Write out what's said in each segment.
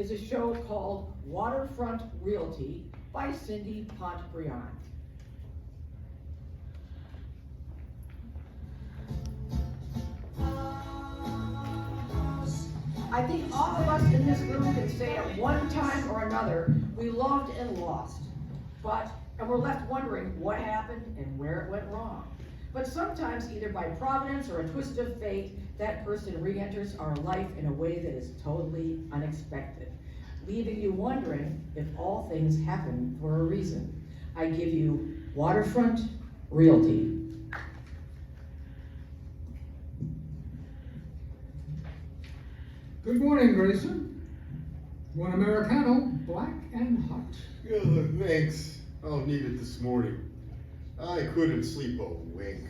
is a show called Waterfront Realty by Cindy Pontbriand. I think all of us in this room can say at one time or another, we loved and lost. And we're left wondering what happened and where it went wrong. But sometimes, either by providence or a twist of fate, that person re-enters our life in a way that is totally unexpected, leaving you wondering if all things happen for a reason. I give you Waterfront Realty. Good morning, Grayson. One Americano, black and hot. Yeah, thanks. I'll need it this morning. I couldn't sleep a wink.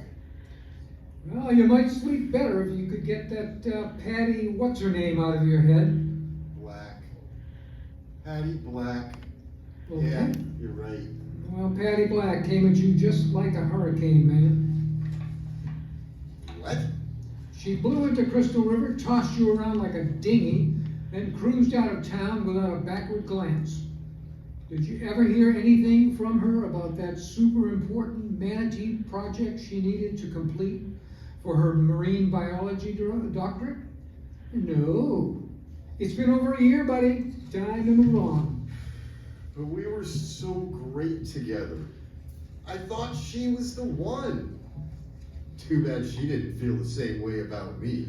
Well, you might sleep better if you could get that Patty what's-her-name out of your head. Black. Patty Black. Okay. Yeah, you're right. Well, Patty Black came at you just like a hurricane, man. What? She blew into Crystal River, tossed you around like a dinghy, then cruised out of town without a backward glance. Did you ever hear anything from her about that super important manatee project she needed to complete for her marine biology doctorate? No. It's been over a year, buddy. Time to move on. But we were so great together. I thought she was the one. Too bad she didn't feel the same way about me.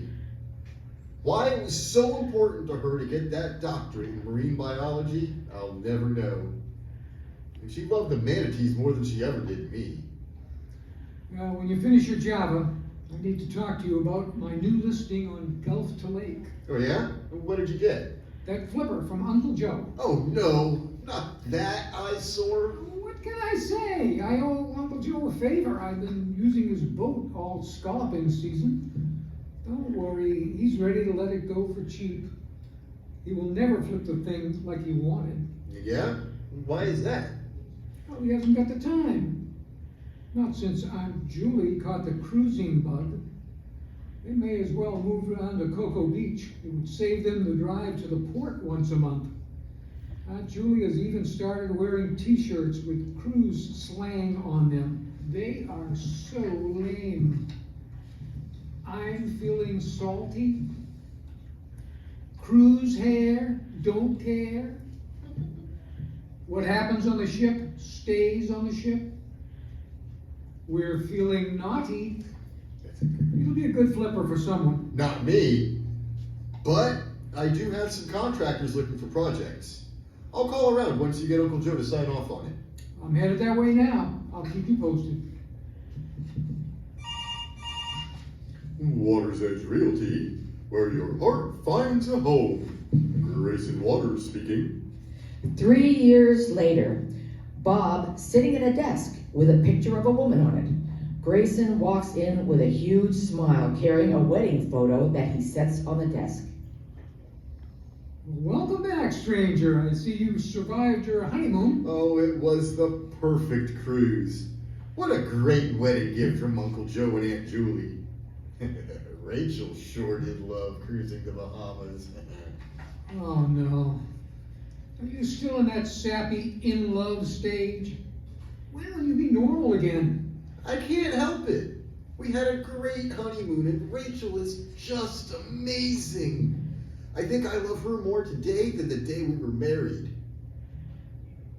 Why it was so important to her to get that doctorate in marine biology, I'll never know. And she loved the manatees more than she ever did me. Well, when you finish your Java, I need to talk to you about my new listing on Gulf to Lake. Oh yeah? What did you get? That flipper from Uncle Joe. Oh no, not that eyesore. What can I say? I owe Uncle Joe a favor. I've been using his boat all scalloping season. Don't worry, he's ready to let it go for cheap. He will never flip the thing like he wanted. Yeah? Why is that? Well, he hasn't got the time. Not since Aunt Julie caught the cruising bug. They may as well move down to Cocoa Beach. It would save them the drive to the port once a month. Aunt Julie has even started wearing t-shirts with cruise slang on them. They are so lame. I'm feeling salty. Cruise hair, don't care. What happens on the ship stays on the ship. We're feeling naughty. It'll be a good flipper for someone. Not me. But I do have some contractors looking for projects. I'll call around once you get Uncle Joe to sign off on it. I'm headed that way now. I'll keep you posted. Water's Edge Realty, where your heart finds a home. Grayson Waters speaking. 3 years later, Bob sitting at a desk with a picture of a woman on it. Grayson walks in with a huge smile, carrying a wedding photo that he sets on the desk. Welcome back, stranger. I see you survived your honeymoon. Oh, it was the perfect cruise. What a great wedding gift from Uncle Joe and Aunt Julie. Rachel sure did love cruising the Bahamas. Oh, no. Are you still in that sappy in-love stage? When will you be normal again? I can't help it. We had a great honeymoon and Rachel is just amazing. I think I love her more today than the day we were married.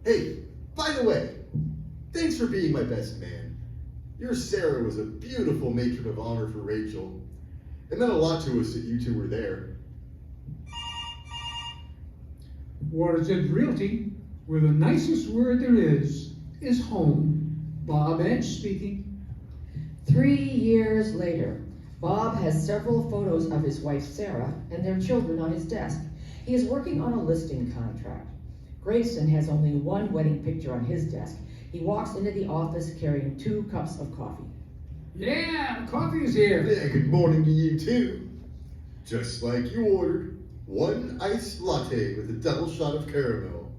Hey, by the way, thanks for being my best man. Your Sarah was a beautiful matron of honor for Rachel. It meant a lot to us that you two were there. Water's Edge Realty, where the nicest word there is home. Bob Edge speaking. 3 years later, Bob has several photos of his wife Sarah and their children on his desk. He is working on a listing contract. Grayson has only one wedding picture on his desk. He walks into the office carrying 2 cups of coffee. Yeah, the coffee is here. Yeah, good morning to you too. Just like you ordered, 1 iced latte with a double shot of caramel.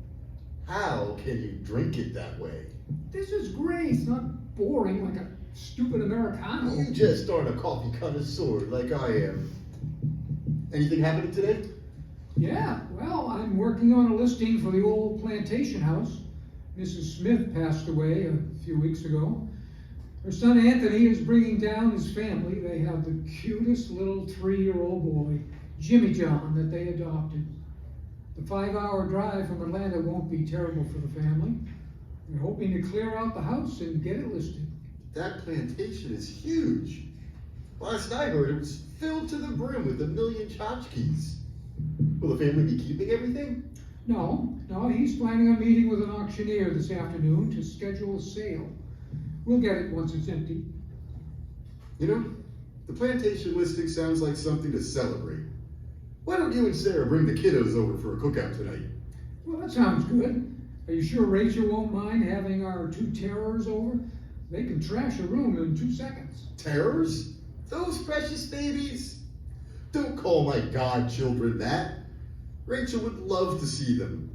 How can you drink it that way? This is great. It's not boring like a stupid Americano. You just aren't a coffee connoisseur like I am. Anything happening today? Yeah, well, I'm working on a listing for the old plantation house. Mrs. Smith passed away a few weeks ago. Her son Anthony is bringing down his family. They have the cutest little 3-year-old boy, Jimmy John, that they adopted. The 5-hour drive from Atlanta won't be terrible for the family. We're hoping to clear out the house and get it listed. That plantation is huge. Last I heard, it was filled to the brim with 1 million tchotchkes. Will the family be keeping everything? No, he's planning on meeting with an auctioneer this afternoon to schedule a sale. We'll get it once it's empty. You know, the plantation listing sounds like something to celebrate. Why don't you and Sarah bring the kiddos over for a cookout tonight? Well, that sounds good. Are you sure Rachel won't mind having our 2 terrors over? They can trash a room in 2 seconds. Terrors? Those precious babies? Don't call my godchildren that. Rachel would love to see them.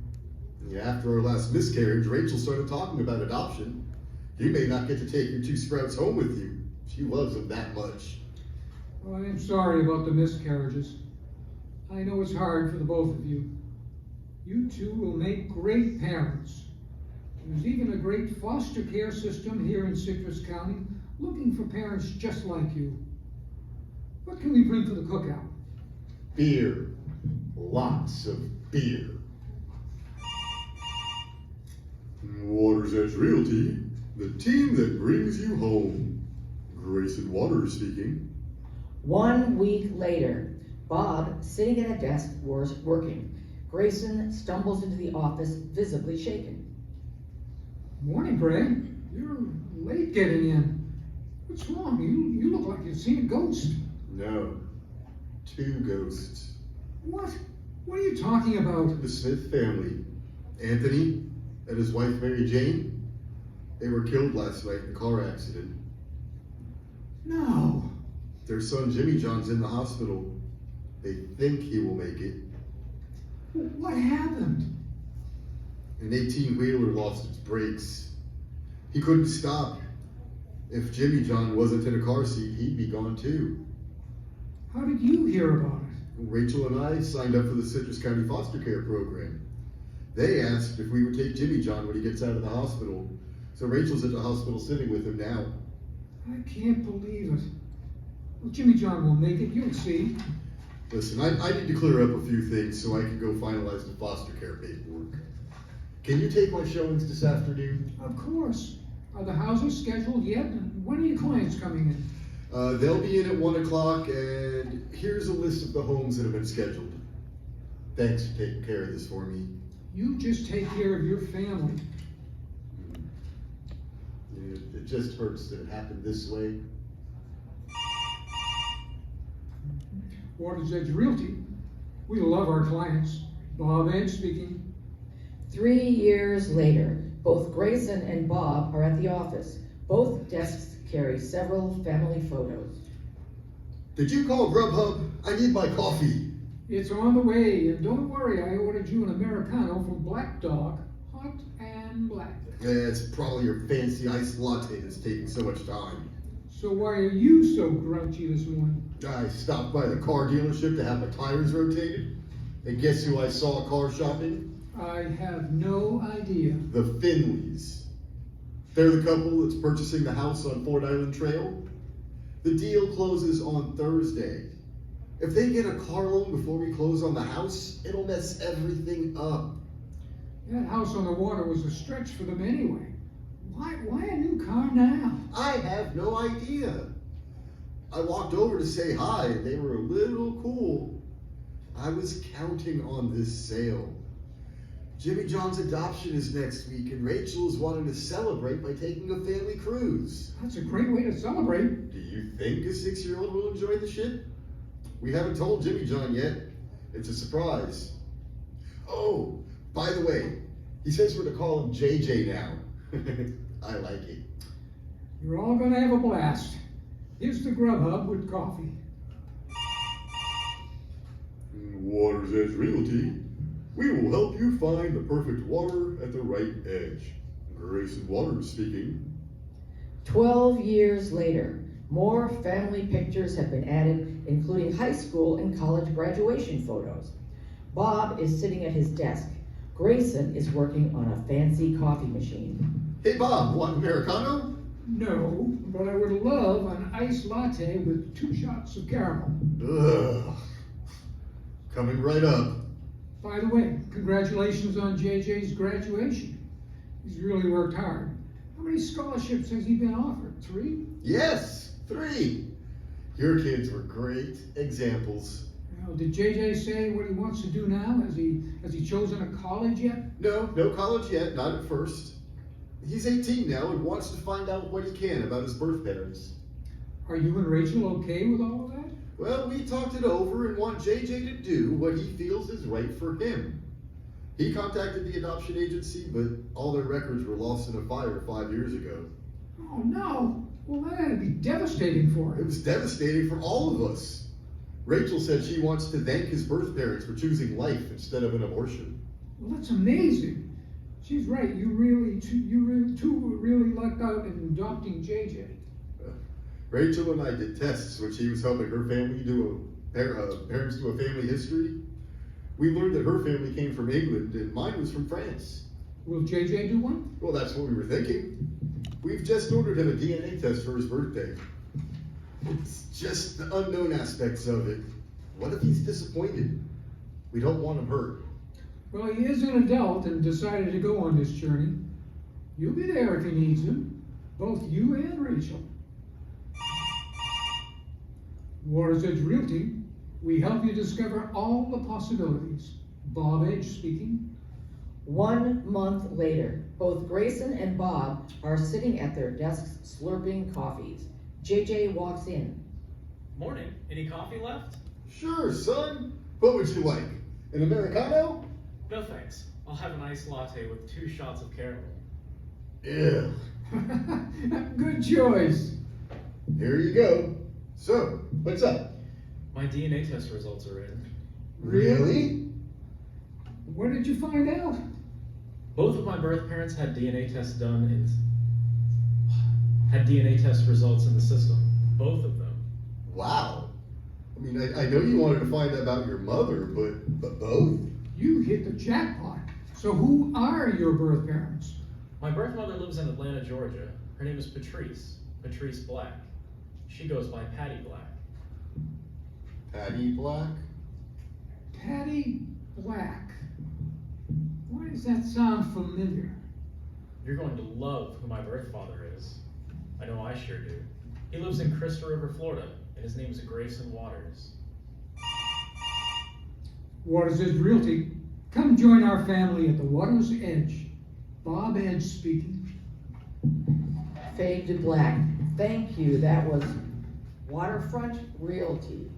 Yeah, after our last miscarriage, Rachel started talking about adoption. You may not get to take your 2 sprouts home with you. She loves them that much. Well, I am sorry about the miscarriages. I know it's hard for the both of you. You 2 will make great parents. There's even a great foster care system here in Citrus County looking for parents just like you. What can we bring for the cookout? Beer. Lots of beer. Water's Edge Realty, the team that brings you home. Grayson Waters speaking. 1 week later, Bob, sitting at a desk, was working. Grayson stumbles into the office, visibly shaken. Morning, Gray. You're late getting in. What's wrong? You look like you've seen a ghost. No. 2 ghosts. What? What are you talking about? The Smith family. Anthony and his wife Mary Jane. They were killed last night in a car accident. No. Their son Jimmy John's in the hospital. They think he will make it. What happened? An 18-wheeler lost its brakes. He couldn't stop. If Jimmy John wasn't in a car seat, he'd be gone too. How did you hear about it? Rachel and I signed up for the Citrus County Foster Care Program. They asked if we would take Jimmy John when he gets out of the hospital. So Rachel's at the hospital sitting with him now. I can't believe it. Well, Jimmy John will make it, you'll see. Listen, I need to clear up a few things so I can go finalize the foster care paperwork. Can you take my showings this afternoon? Of course. Are the houses scheduled yet? And when are your clients coming in? They'll be in at 1 o'clock, and here's a list of the homes that have been scheduled. Thanks for taking care of this for me. You just take care of your family. It just hurts that it happened this way. Water's Edge Realty. We love our clients. Bob Edge speaking. 3 years later, both Grayson and Bob are at the office. Both desks carry several family photos. Did you call Grubhub? I need my coffee. It's on the way, and don't worry, I ordered you an Americano from Black Dog, hot and black. It's probably your fancy iced latte that's taking so much time. So why are you so grouchy this morning? I stopped by the car dealership to have my tires rotated. And guess who I saw car shopping? I have no idea. The Finleys. They're the couple that's purchasing the house on Fort Island Trail. The deal closes on Thursday. If they get a car loan before we close on the house, it'll mess everything up. That house on the water was a stretch for them anyway. Why a new car now? I have no idea. I walked over to say hi, and they were a little cool. I was counting on this sale. Jimmy John's adoption is next week, and Rachel is wanting to celebrate by taking a family cruise. That's a great way to celebrate. Do you think a 6-year-old will enjoy the ship? We haven't told Jimmy John yet. It's a surprise. Oh, by the way, he says we're to call him JJ now. I like it. You're all gonna have a blast. Here's the Grubhub with coffee. Water's Edge Realty. We will help you find the perfect water at the right edge. Grayson Waters speaking. 12 years later, more family pictures have been added, including high school and college graduation photos. Bob is sitting at his desk. Grayson is working on a fancy coffee machine. Hey Bob, want Americano? No, but I would love an iced latte with 2 shots of caramel. Ugh. Coming right up. By the way, congratulations on JJ's graduation. He's really worked hard. How many scholarships has he been offered? 3? Yes, 3. Your kids were great examples. Now, did JJ say what he wants to do now? Has he chosen a college yet? No college yet, not at first. He's 18 now and wants to find out what he can about his birth parents. Are you and Rachel okay with all of that? Well, we talked it over and want JJ to do what he feels is right for him. He contacted the adoption agency, but all their records were lost in a fire 5 years ago. Oh no! Well, that had to be devastating for It him. was devastating for all of us. Rachel said she wants to thank his birth parents for choosing life instead of an abortion. Well, that's amazing. She's right. You really lucked out in adopting JJ. Rachel and I did tests when she was helping her family parents do a family history. We learned that her family came from England and mine was from France. Will JJ do one? Well, that's what we were thinking. We've just ordered him a DNA test for his birthday. It's just the unknown aspects of it. What if he's disappointed? We don't want him hurt. Well, he is an adult and decided to go on this journey. You'll be there if he needs him. Both you and Rachel. Waters Edge Realty. We help you discover all the possibilities. Bob Edge speaking. 1 month later, both Grayson and Bob are sitting at their desks slurping coffees. JJ walks in. Morning. Any coffee left? Sure, son. What would you like? An Americano? No thanks. I'll have an iced latte with 2 shots of caramel. Yeah. Good choice. Here you go. So, what's up? My DNA test results are in. Really? What did you find out? Both of my birth parents had DNA tests had DNA test results in the system. Both of them. Wow. I mean, I know you wanted to find out about your mother, but both? You hit the jackpot. So who are your birth parents? My birth mother lives in Atlanta, Georgia. Her name is Patrice Black. She goes by Patty Black. Patty Black? Patty Black. Why does that sound familiar? You're going to love who my birth father is. I know I sure do. He lives in Crystal River, Florida, and his name is Grayson Waters. Waters Edge Realty. Come join our family at the Waters Edge. Bob Edge speaking. Fade to black. Thank you. That was Waterfront Realty.